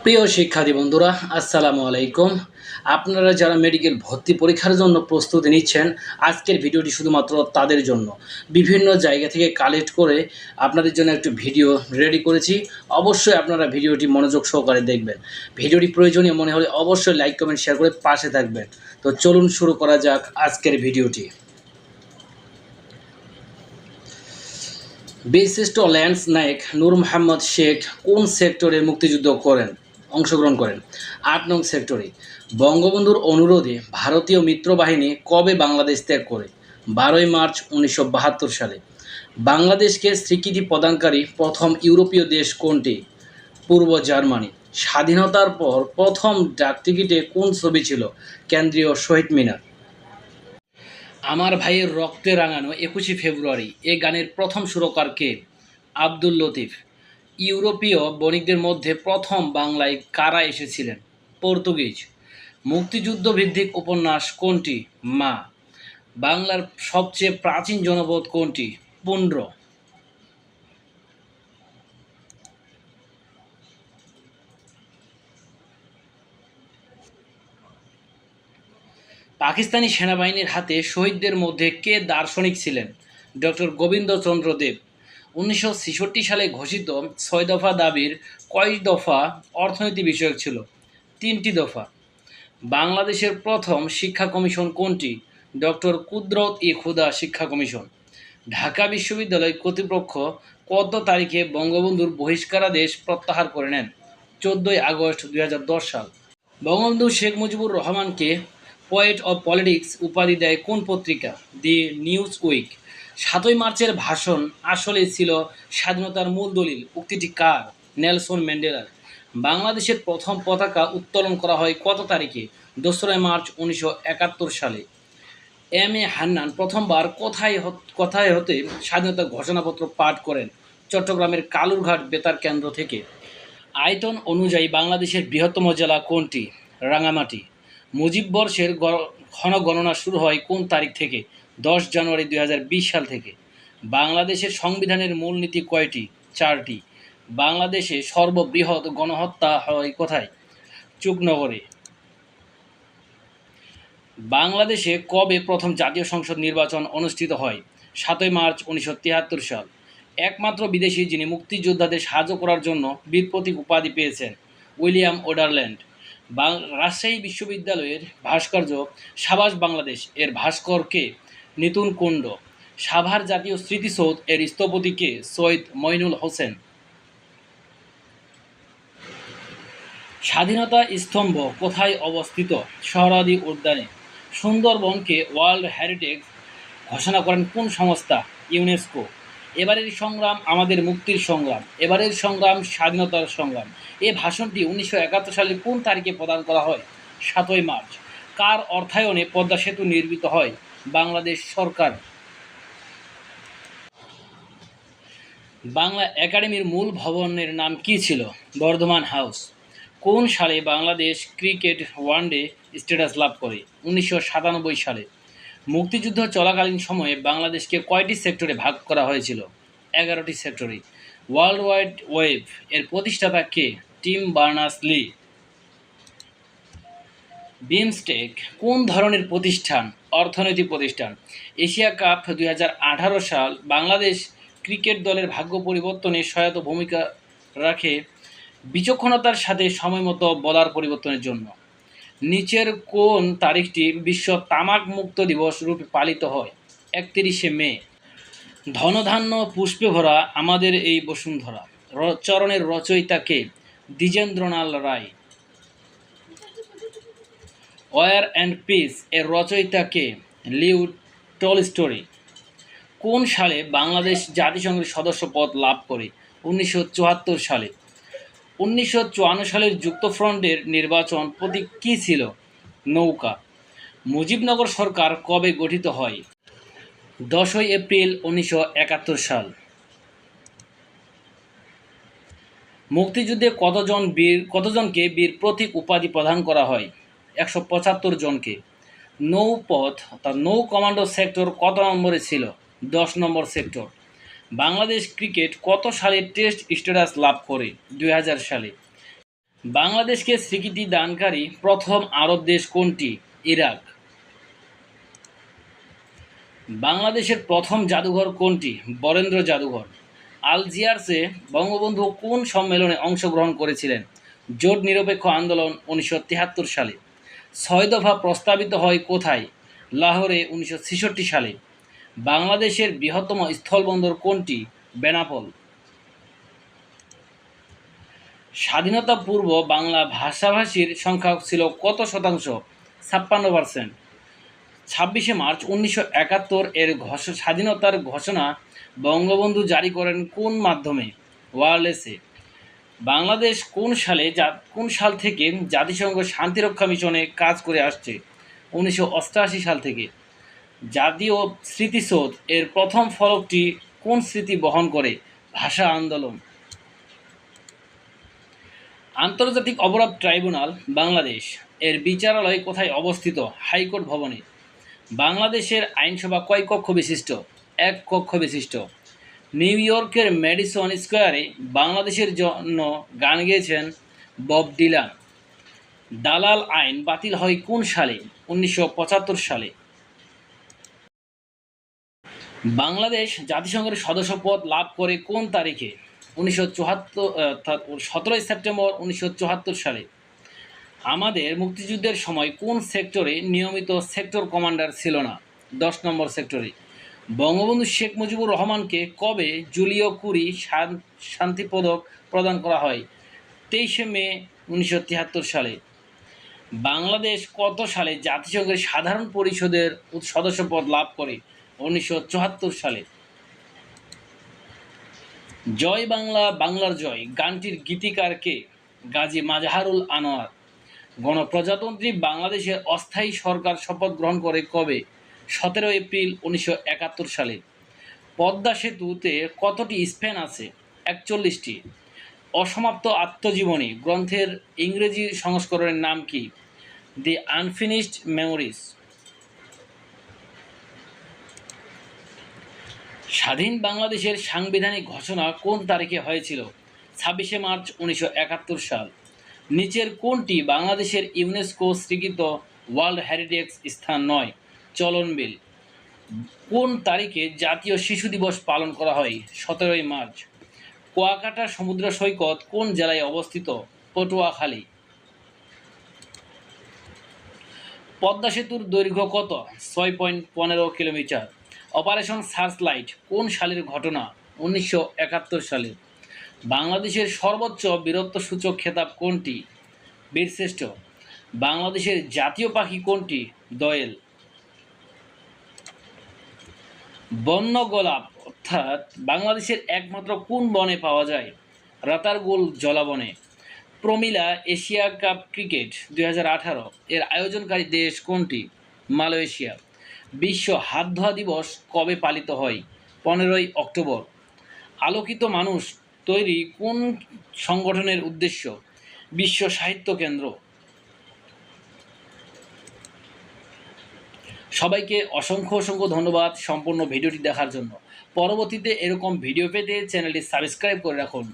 প্রিয় শিক্ষার্থী বন্ধুরা, আসসালামু আলাইকুম। আপনারা যারা মেডিকেল ভর্তি পরীক্ষার জন্য প্রস্তুতি নিচ্ছেন, আজকের ভিডিওটি শুধুমাত্র তাদের জন্য। বিভিন্ন জায়গা থেকে কালেক্ট করে আপনাদের জন্য একটু ভিডিও রেডি করেছি। অবশ্যই আপনারা ভিডিওটি মনোযোগ সহকারে দেখবেন। ভিডিওটি প্রয়োজনীয় মনে হলে অবশ্যই লাইক, কমেন্ট, শেয়ার করে পাশে থাকবেন। তো চলুন শুরু করা যাক আজকের ভিডিওটি। বীরশ্রেষ্ঠ ল্যান্স নায়েক নূর মোহাম্মদ শেখ কোন সেক্টরে মুক্তিযুদ্ধ অংশগ্রহণ করেন? ৮ নং সেক্টরে। বঙ্গবন্ধুর অনুরোধে ভারতীয় মিত্রবাহিনী কবে বাংলাদেশ ত্যাগ করে? ১২ই মার্চ ১৯৭২ সালে। বাংলাদেশকে স্বীকৃতি প্রদানকারী প্রথম ইউরোপীয় দেশ কোনটি? পূর্ব জার্মানি। স্বাধীনতার পর প্রথম ডাকটিকিটে কোন ছবি ছিল? কেন্দ্রীয় শহীদ মিনার। আমার ভাইয়ের রক্তে রাঙানো ২১শে ফেব্রুয়ারি এ গানের প্রথম সুরকার কে? আব্দুল লতিফ। ইউরোপীয় বণিকদের মধ্যে প্রথম বাংলায় কারা এসেছিলেন? পর্তুগিজ। মুক্তিযুদ্ধ ভিত্তিক উপন্যাস কোনটি? মা। বাংলার সবচেয়ে প্রাচীন জনপদ কোনটি? পুন্ড্র। পাকিস্তানি সেনাবাহিনীর হাতে শহীদদের মধ্যে কে দার্শনিক ছিলেন? ডক্টর গোবিন্দচন্দ্র দেব। ১৯৬৬ সালে ঘোষিত ৬ দফা দাবির কয় দফা অর্থনীতি বিষয়ক ছিল? ৩টি দফা। বাংলাদেশের প্রথম শিক্ষা কমিশন কোনটি? ডক্টর কুদরত-ই-খুদা শিক্ষা কমিশন। ঢাকা বিশ্ববিদ্যালয় কর্তৃপক্ষ কত তারিখে বঙ্গবন্ধুর বহিষ্কারাদেশ প্রত্যাহার করে নেন? ১৪ই আগস্ট ২০১০ সাল। বঙ্গবন্ধু শেখ মুজিবুর রহমানকে পোয়েট অব পলিটিক্স উপাধি দেয় কোন পত্রিকা? The Newsweek. ৭ই মার্চের ভাষণ আসলেই ছিল স্বাধীনতার মূল দলিল, উক্তিটি কার? নেলসন ম্যান্ডেলার। বাংলাদেশের প্রথম পতাকা উত্তোলন করা হয় কত তারিখে? ২রা মার্চ ১৯৭১ সালে। এম এ হান্নান প্রথমবার কোথায় হতে স্বাধীনতা ঘোষণাপত্র পাঠ করেন? চট্টগ্রামের কালুরঘাট বেতার কেন্দ্র থেকে। আয়তন অনুযায়ী বাংলাদেশের বৃহত্তম জেলা কোনটি? রাঙামাটি। মুজিব বর্ষের ক্ষণগণনা শুরু হয় কোন তারিখ থেকে? ১০ জানুয়ারি ২০২০ সাল থেকে। বাংলাদেশের সংবিধানের মূলনীতি কয়টি? ৪টি। বাংলাদেশে সর্ববৃহৎ গণহত্যা হয় কোথায়? চুকনগরে। বাংলাদেশে কবে প্রথম জাতীয় সংসদ নির্বাচন অনুষ্ঠিত হয়? ৭ই মার্চ ১৯৭৩ সাল। একমাত্র বিদেশি যিনি মুক্তিযোদ্ধাদের সাহায্য করার জন্য বীর প্রতীক উপাধি পেয়েছেন? উইলিয়াম ওডারল্যান্ড। রাজশাহী বিশ্ববিদ্যালয়ের ভাস্কর্য সাবাস বাংলাদেশ এর ভাস্কর কে? নিতুন কুণ্ড। সাভার জাতীয় স্মৃতিসৌধ এর স্থপতি কে? সৈয়দ মঈনুল হোসেন। স্বাধীনতা স্তম্ভ কোথায় অবস্থিত? সোহরাওয়ার্দী উদ্যানে। সুন্দরবনকে ওয়ার্ল্ড হেরিটেজ ঘোষণা করেন কোন সংস্থা? ইউনেস্কো। এবারের সংগ্রাম আমাদের মুক্তির সংগ্রাম, এবারের সংগ্রাম স্বাধীনতার সংগ্রাম। এ ভাষণটি ১৯৭১ সালে কোন তারিখে প্রদান করা হয়? ৭ই মার্চ। কার অর্থায়নে পদ্মা সেতু নির্মিত হয়? বাংলাদেশ সরকার। বাংলা একাডেমির মূল ভবনের নাম কী ছিল? বর্ধমান হাউস। কোন সালে বাংলাদেশ ক্রিকেট ওয়ানডে স্ট্যাটাস লাভ করে? ১৯৯৭ সালে। মুক্তিযুদ্ধ চলাকালীন সময়ে বাংলাদেশকে কয়টি সেক্টরে ভাগ করা হয়েছিল? ১১টি সেক্টরে। ওয়ার্ল্ড ওয়াইড ওয়েব এর প্রতিষ্ঠাতা কে? Team Berners-Lee. বিমস্টেক কোন ধরনের প্রতিষ্ঠান? অর্থনৈতিক প্রতিষ্ঠান। এশিয়া কাপ ২০১৮ সাল বাংলাদেশ ক্রিকেট দলের ভাগ্য পরিবর্তনে সহায়তা ভূমিকা রাখে বিচক্ষণতার সাথে সময়মতো বোলার পরিবর্তনের জন্য। নিচের কোন তারিখটি বিশ্ব তামাক মুক্ত দিবস রূপে পালিত হয়? ৩১শে মে। ধনধান্য পুষ্পে ভরা আমাদের এই বসুন্ধরা চরণের রচয়িতা কে? দ্বিজেন্দ্রলাল রায়। ওয়ার অ্যান্ড পিস এর রচয়িতা কে? Leo Tolstoy. কোন সালে বাংলাদেশ জাতিসংঘের সদস্য পদ লাভ করে? ১৯৭৪ সালে। ১৯৫৪ সালের যুক্তফ্রন্টের নির্বাচন প্রতীক কী ছিল? নৌকা। মুজিবনগর সরকার কবে গঠিত হয়? ১০ই এপ্রিল ১৯৭১ সাল। মুক্তিযুদ্ধে কতজনকে বীর প্রতীক উপাধি প্রদান করা হয়? ১৭৫ জনকে। নৌপথ অর্থাৎ নৌ কমান্ডো সেক্টর কত নম্বরে ছিল? ১০ নম্বর সেক্টর। বাংলাদেশ ক্রিকেট কত সালে টেস্ট স্ট্যাটাস লাভ করে? ২০০০ সালে। বাংলাদেশকে স্বীকৃতি দানকারী প্রথম আরব দেশ কোনটি? ইরাক। বাংলাদেশের প্রথম জাদুঘর কোনটি? বরেন্দ্র জাদুঘর। আলজিয়ার্সে বঙ্গবন্ধু কোন সম্মেলনে অংশগ্রহণ করেছিলেন? জোট নিরপেক্ষ আন্দোলন 1973 সালে। 6 দফা প্রস্তাবিত হয় কোথায়? লাহোরে 1966 সালে। বাংলাদেশের বৃহত্তম স্থলবন্দর কোনটি? বেনাপোল। স্বাধীনতা পূর্ব বাংলা ভাষাভাষীর সংখ্যা ছিল কত শতাংশ? 56%। 26শে মার্চ 1971 এর স্বাধীনতার ঘোষণা বঙ্গবন্ধু জারি করেন কোন মাধ্যমে? ওয়্যারলেসে। বাংলাদেশ কোন সাল থেকে জাতিসংঘ শান্তিরক্ষা মিশনে কাজ করে আসছে? 1988 সাল থেকে। জাতীয় স্মৃতিসৌধ এর প্রথম ফলকটি কোন স্মৃতি বহন করে? ভাষা আন্দোলন। আন্তর্জাতিক অপরাধ ট্রাইব্যুনাল বাংলাদেশ এর বিচারালয় কোথায় অবস্থিত? হাইকোর্ট ভবনে। বাংলাদেশের আইনসভা কয় কক্ষ বিশিষ্ট? 1 কক্ষ বিশিষ্ট। নিউ ইয়র্কের ম্যাডিসন স্কোয়ারে বাংলাদেশের জন্য গান গেয়েছেন বব ডিলান। দালাল আইন বাতিল হয় কোন সালে? 1975 সালে। বাংলাদেশ জাতিসংঘের সদস্যপদ লাভ করে কোন তারিখে? 17 সেপ্টেম্বর 1974 সালে। আমাদের মুক্তিযুদ্ধের সময় কোন সেক্টরে নিয়মিত সেক্টর কমান্ডার ছিল না? 10 নম্বর সেক্টরে। বঙ্গবন্ধু শেখ মুজিবুর রহমানকে কবে জুলিও কুরি শান্তি পদক প্রদান করা হয়? 23শে মে 1973 সালে। বাংলাদেশ কত সালে জাতিসংঘের সাধারণ পরিষদের সদস্যপদ লাভ করে? 1974 সালে। জয় বাংলা বাংলার জয় গানটির গীতিকার কে? গাজী মাজহারুল আনোয়ার। গণপ্রজাতন্ত্রী বাংলাদেশের অস্থায়ী সরকার শপথ গ্রহণ করে কবে? 17 এপ্রিল 1971 সালে। পদ্মা সেতুতে কতটি স্প্যান আছে? 41টি। অসমাপ্ত আত্মজীবনী গ্রন্থের ইংরেজি সংস্করণের নাম কি? দি আনফিনিশড মেমোরিজ। স্বাধীন বাংলাদেশের সাংবিধানিক ঘোষণা কোন তারিখে হয়েছিল? 26শে মার্চ 1971 সাল। নিচের কোনটি বাংলাদেশের ইউনেস্কো স্বীকৃত ওয়ার্ল্ড হেরিটেজ স্থান নয়? চলনবিল। কোন তারিখে জাতীয় শিশু দিবস পালন করা হয়? 17 মার্চ। কুয়াকাটা সমুদ্র সৈকত কোন জেলায় অবস্থিত? পটুয়াখালী। পদ্মা সেতুর দৈর্ঘ্য কত? 6.15 কিলোমিটার। অপারেশন সার্চলাইট কোন সালের ঘটনা? 1971 সালে। বাংলাদেশের সর্বোচ্চ বীরত্বসূচক খেতাব কোনটি? বীরশ্রেষ্ঠ। বাংলাদেশের জাতীয় পাখি কোনটি? দোয়েল। বন্য গোলাপ অর্থাৎ বাংলাদেশের একমাত্র কোন বনে পাওয়া যায়? রাতারগুল জলাবনে। প্রমিলা এশিয়া কাপ ক্রিকেট 2018 এর আয়োজনকারী দেশ কোনটি? মালয়েশিয়া। বিশ্ব হাত ধোয়া দিবস কবে পালিত হয়? 15 অক্টোবর। আলোকিত মানুষ তৈরি কোন সংগঠনের উদ্দেশ্য? বিশ্ব সাহিত্য কেন্দ্র। সবাইকে অসংখ্য ধন্যবাদ সম্পূর্ণ ভিডিওটি দেখার জন্য। পরবর্তীতে এরকম ভিডিও পেতে চ্যানেলটি সাবস্ক্রাইব করে রাখুন।